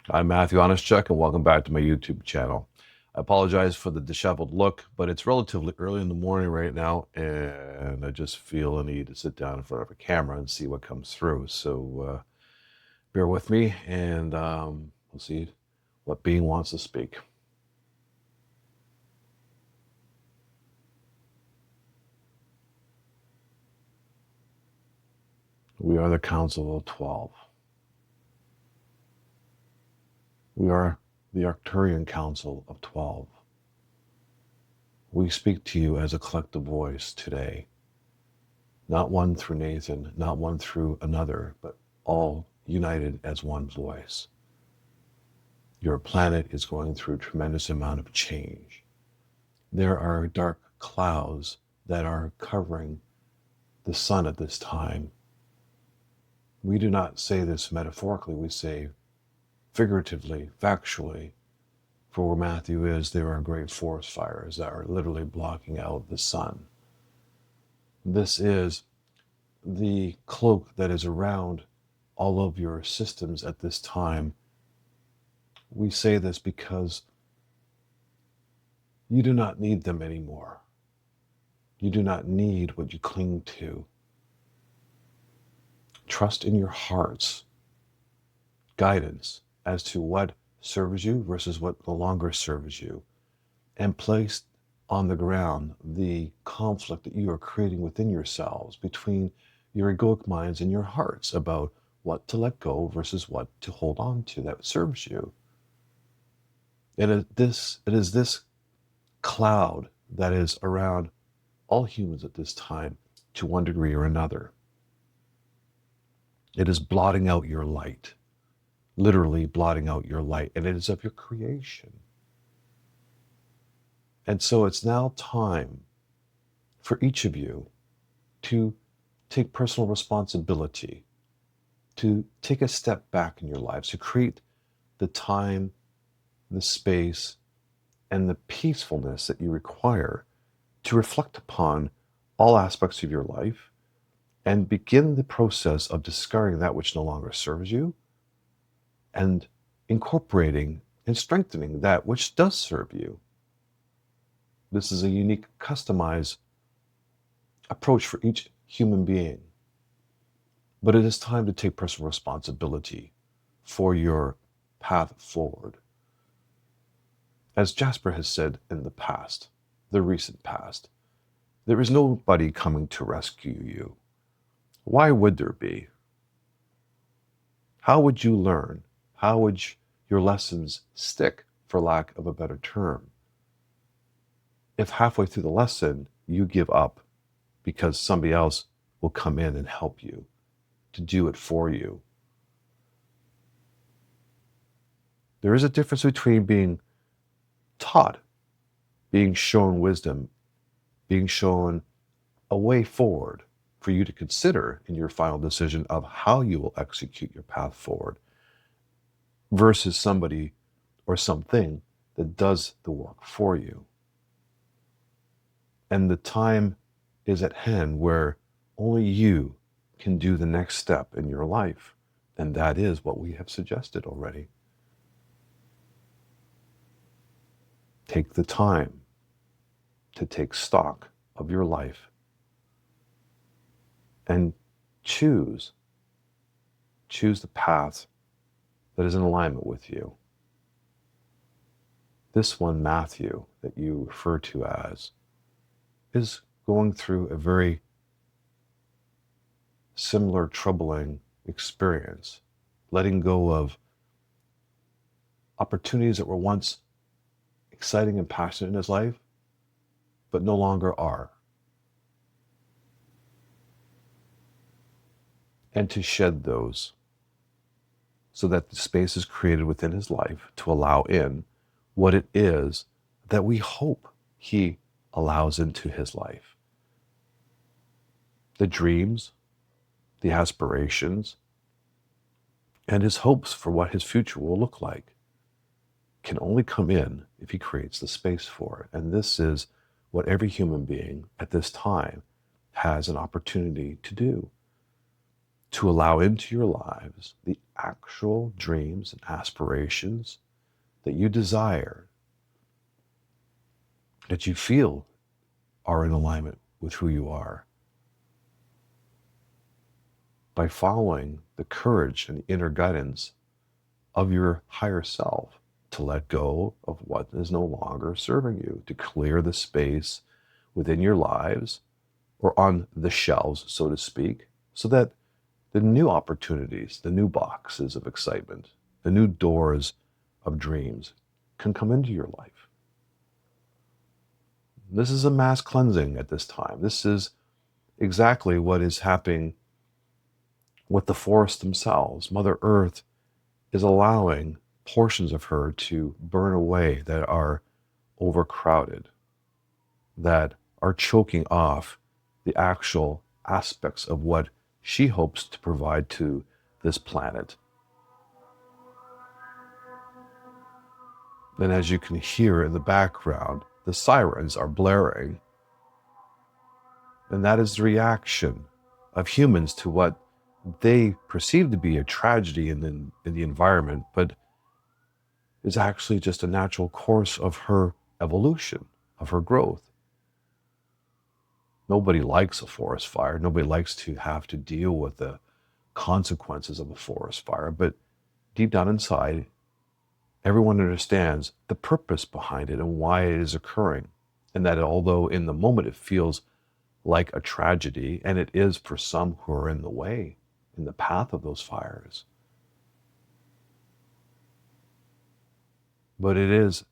I'm Matthew Honestchuk, and welcome back to my YouTube channel. I apologize for the disheveled look, but it's relatively early in the morning right now, and I just feel a need to sit down in front of a camera and see what comes through. So bear with me, and we'll see what being wants to speak. We are the Council of 12. We are the Arcturian Council of 12. We speak to you as a collective voice today. Not one through Nathan, not one through another, but all united as one voice. Your planet is going through a tremendous amount of change. There are dark clouds that are covering the sun at this time. We do not say this metaphorically, we say figuratively, factually. For where Matthew is, there are great forest fires that are literally blocking out the sun. This is the cloak that is around all of your systems at this time. We say this because you do not need them anymore. You do not need what you cling to. Trust in your heart's guidance as to what serves you versus what no longer serves you, and place on the ground the conflict that you are creating within yourselves between your egoic minds and your hearts about what to let go versus what to hold on to that serves you. It is this cloud that is around all humans at this time to one degree or another. It is blotting out your light, literally blotting out your light, and it is of your creation. And so it's now time for each of you to take personal responsibility, to take a step back in your lives, to create the time, the space, and the peacefulness that you require to reflect upon all aspects of your life and begin the process of discarding that which no longer serves you and incorporating and strengthening that which does serve you. This is a unique, customized approach for each human being. But it is time to take personal responsibility for your path forward. As Jasper has said in the past, the recent past, there is nobody coming to rescue you. Why would there be? How would you learn? How would your lessons stick, for lack of a better term, if halfway through the lesson you give up because somebody else will come in and help you to do it for you? There is a difference between being taught, being shown wisdom, being shown a way forward for you to consider in your final decision of how you will execute your path forward, versus somebody or something that does the work for you. And the time is at hand where only you can do the next step in your life. And that is what we have suggested already. Take the time to take stock of your life and choose the path that is in alignment with you. This one, Matthew, that you refer to as, is going through a very similar troubling experience, letting go of opportunities that were once exciting and passionate in his life, but no longer are. And to shed those so that the space is created within his life to allow in what it is that we hope he allows into his life. The dreams, the aspirations, and his hopes for what his future will look like can only come in if he creates the space for it. And this is what every human being at this time has an opportunity to do. to allow into your lives the actual dreams and aspirations that you desire, that you feel are in alignment with who you are, by following the courage and inner guidance of your higher self to let go of what is no longer serving you, to clear the space within your lives or on the shelves, so to speak, so that the new opportunities, the new boxes of excitement, the new doors of dreams can come into your life. This is a mass cleansing at this time. This is exactly what is happening with the forests themselves. Mother Earth is allowing portions of her to burn away that are overcrowded, that are choking off the actual aspects of what she hopes to provide to this planet. And as you can hear in the background, the sirens are blaring. And that is the reaction of humans to what they perceive to be a tragedy in the environment, but is actually just a natural course of her evolution, of her growth. Nobody likes a forest fire. Nobody likes to have to deal with the consequences of a forest fire. But deep down inside, everyone understands the purpose behind it and why it is occurring. And that although in the moment it feels like a tragedy, and it is for some who are in the way, in the path of those fires, but it is,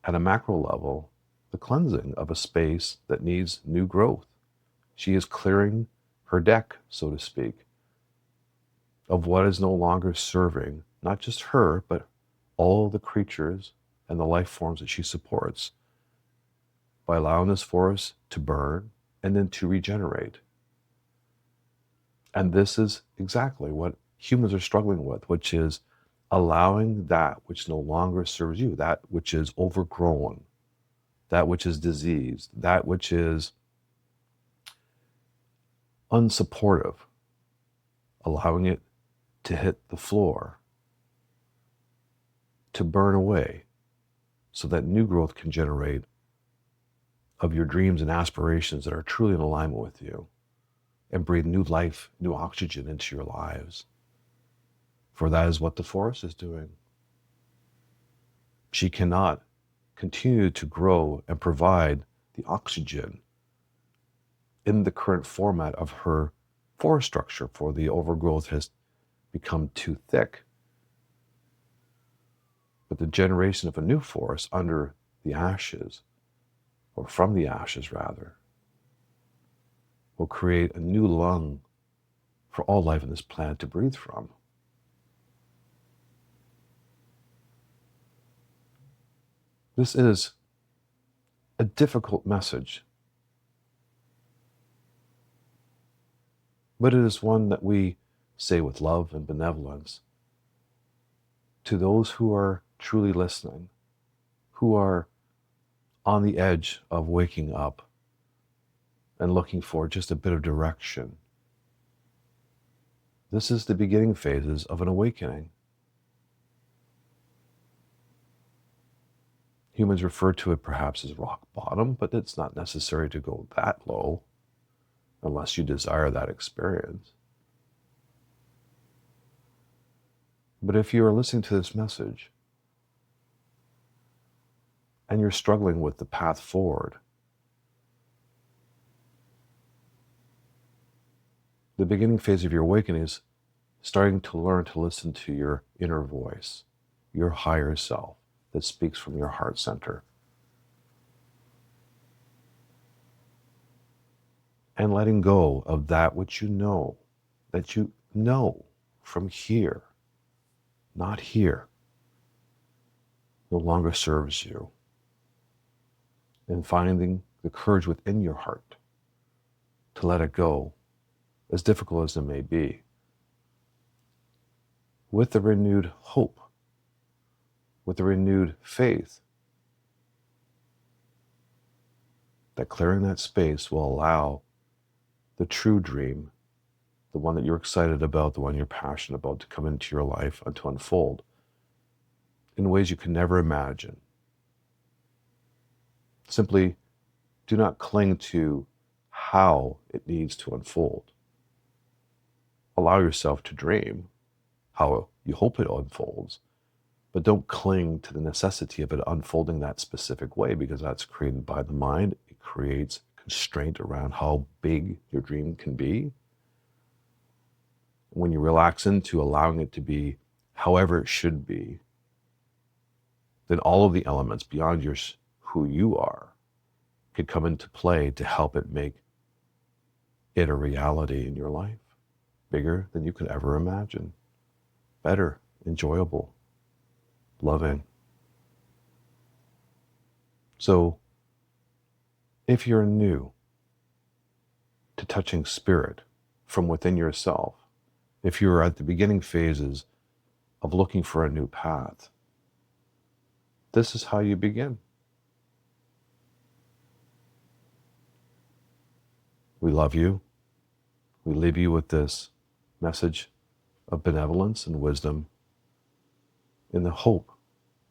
at a macro level, the cleansing of a space that needs new growth. She is clearing her deck, so to speak, of what is no longer serving not just her, but all the creatures and the life forms that she supports, by allowing this forest to burn and then to regenerate. And this is exactly what humans are struggling with, which is allowing that which no longer serves you, that which is overgrown, that which is diseased, that which is unsupportive, allowing it to hit the floor, to burn away, so that new growth can generate of your dreams and aspirations that are truly in alignment with you, and breathe new life, new oxygen into your lives. For that is what the forest is doing. She cannot continue to grow and provide the oxygen in the current format of her forest structure, for the overgrowth has become too thick. But the generation of a new forest under the ashes, or from the ashes rather, will create a new lung for all life on this planet to breathe from. This is a difficult message, but it is one that we say with love and benevolence to those who are truly listening, who are on the edge of waking up and looking for just a bit of direction. This is the beginning phases of an awakening. Humans refer to it perhaps as rock bottom, but it's not necessary to go that low unless you desire that experience. But if you are listening to this message and you're struggling with the path forward, the beginning phase of your awakening is starting to learn to listen to your inner voice, your higher self that speaks from your heart center. And letting go of that which you know from here, not here, no longer serves you. And finding the courage within your heart to let it go, as difficult as it may be, with the renewed hope, with the renewed faith that clearing that space will allow the true dream the one that you're excited about, the one you're passionate about, to come into your life and to unfold in ways you can never imagine. Simply do not cling to how it needs to unfold. Allow yourself to dream how you hope it unfolds, but don't cling to the necessity of it unfolding that specific way, because that's created by the mind. It creates constraint around how big your dream can be. When you relax into allowing it to be however it should be, then all of the elements beyond who you are could come into play to help it make it a reality in your life, bigger than you could ever imagine, better, enjoyable, loving. So if you're new to touching spirit from within yourself, if you're at the beginning phases of looking for a new path, this is how you begin. We love you. We leave you with this message of benevolence and wisdom in the hope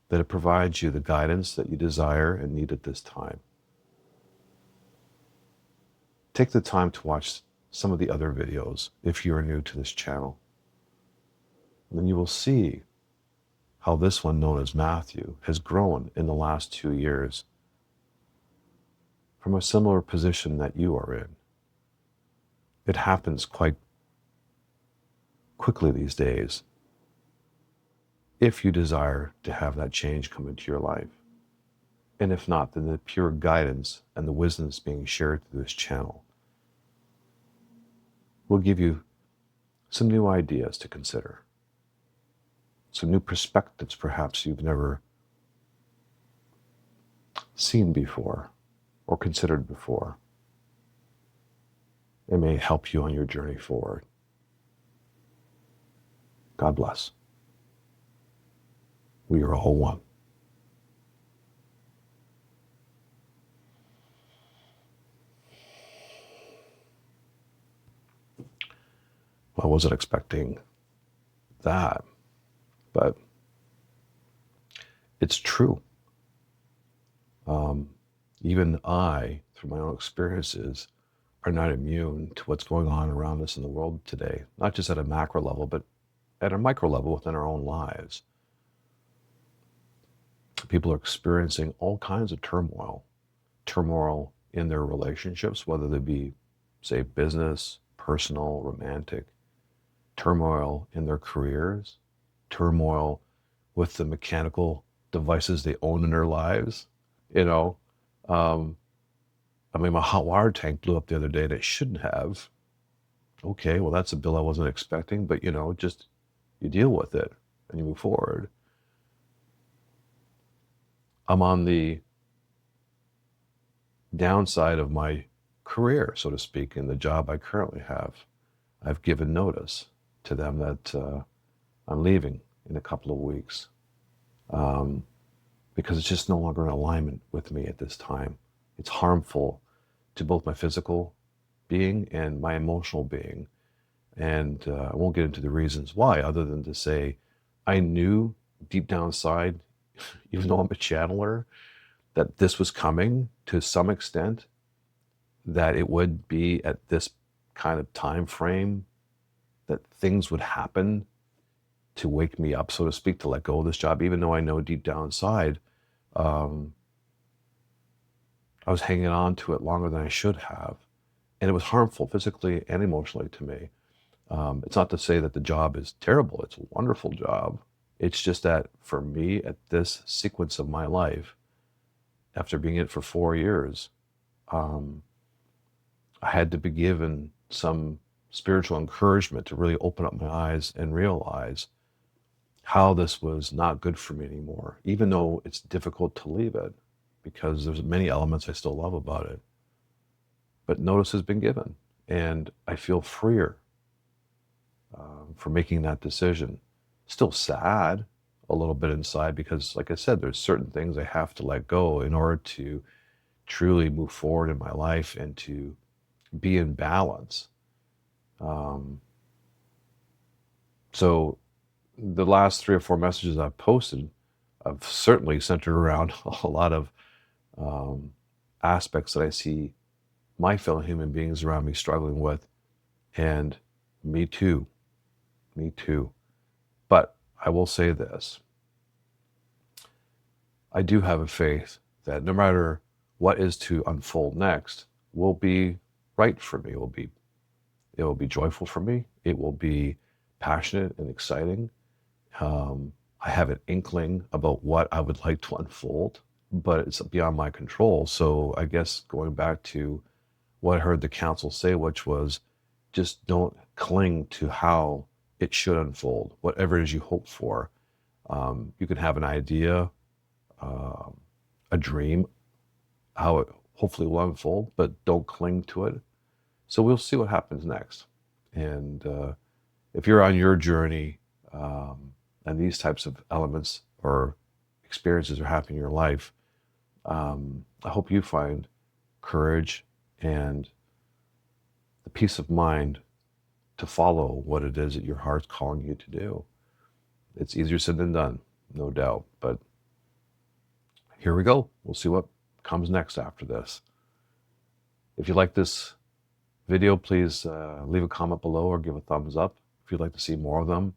that it provides you the guidance that you desire and need at this time. Take the time to watch some of the other videos if you are new to this channel. And then you will see how this one, known as Matthew, has grown in the last 2 years from a similar position that you are in. It happens quite quickly these days if you desire to have that change come into your life. And if not, then the pure guidance and the wisdom that's being shared through this channel will give you some new ideas to consider, some new perspectives perhaps you've never seen before or considered before. It may help you on your journey forward. God bless. We are all one. I wasn't expecting that, but it's true. Even I, through my own experiences, are not immune to what's going on around us in the world today, not just at a macro level, but at a micro level within our own lives. People are experiencing all kinds of turmoil in their relationships, whether they be, say, business, personal, romantic, turmoil in their careers, turmoil with the mechanical devices they own in their lives. My hot water tank blew up the other day and it shouldn't have. Okay, well, that's a bill I wasn't expecting, but just you deal with it and you move forward. I'm on the downside of my career, so to speak, in the job I currently have. I've given notice to them that I'm leaving in a couple of weeks because it's just no longer in alignment with me at this time. It's harmful to both my physical being and my emotional being. And I won't get into the reasons why, other than to say I knew deep down inside, even though I'm a channeler, that this was coming to some extent, that it would be at this kind of time frame, that things would happen to wake me up, so to speak, to let go of this job, even though I know deep down inside I was hanging on to it longer than I should have. And it was harmful physically and emotionally to me. It's not to say that the job is terrible. It's a wonderful job. It's just that for me, at this sequence of my life, after being in it for 4 years, I had to be given some spiritual encouragement to really open up my eyes and realize how this was not good for me anymore, even though it's difficult to leave it, because there's many elements I still love about it. But notice has been given, and I feel freer for making that decision. Still sad a little bit inside, because like I said, there's certain things I have to let go in order to truly move forward in my life and to be in balance. So the last 3 or 4 messages I've posted have certainly centered around a lot of aspects that I see my fellow human beings around me struggling with. And me too, me too. But I will say this. I do have a faith that no matter what is to unfold next will be right for me. It will be joyful for me. It will be passionate and exciting. I have an inkling about what I would like to unfold, but it's beyond my control. So I guess going back to what I heard the council say, which was just don't cling to how it should unfold, whatever it is you hope for. You can have an idea, a dream, how it hopefully will unfold, but don't cling to it. So we'll see what happens next. And if you're on your journey and these types of elements or experiences are happening in your life, I hope you find courage and the peace of mind to follow what it is that your heart's calling you to do. It's easier said than done, no doubt. But here we go. We'll see what comes next after this. If you like this video, please leave a comment below or give a thumbs up. If you'd like to see more of them,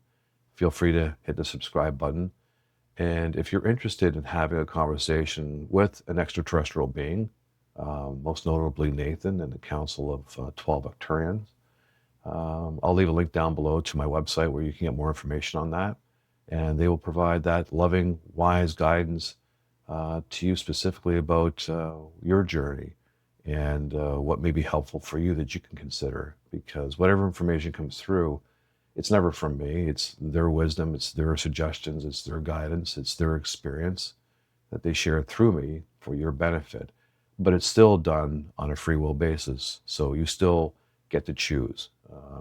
feel free to hit the subscribe button. And if you're interested in having a conversation with an extraterrestrial being, most notably Nathan and the Council of 12 Arcturians, I'll leave a link down below to my website where you can get more information on that. And they will provide that loving, wise guidance to you specifically about your journey and what may be helpful for you that you can consider. Because whatever information comes through, it's never from me. It's their wisdom, it's their suggestions, it's their guidance, it's their experience that they share through me for your benefit. But it's still done on a free will basis. So you still get to choose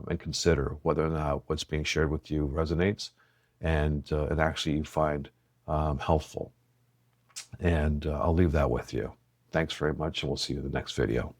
and consider whether or not what's being shared with you resonates and actually you find helpful. And I'll leave that with you. Thanks very much, and we'll see you in the next video.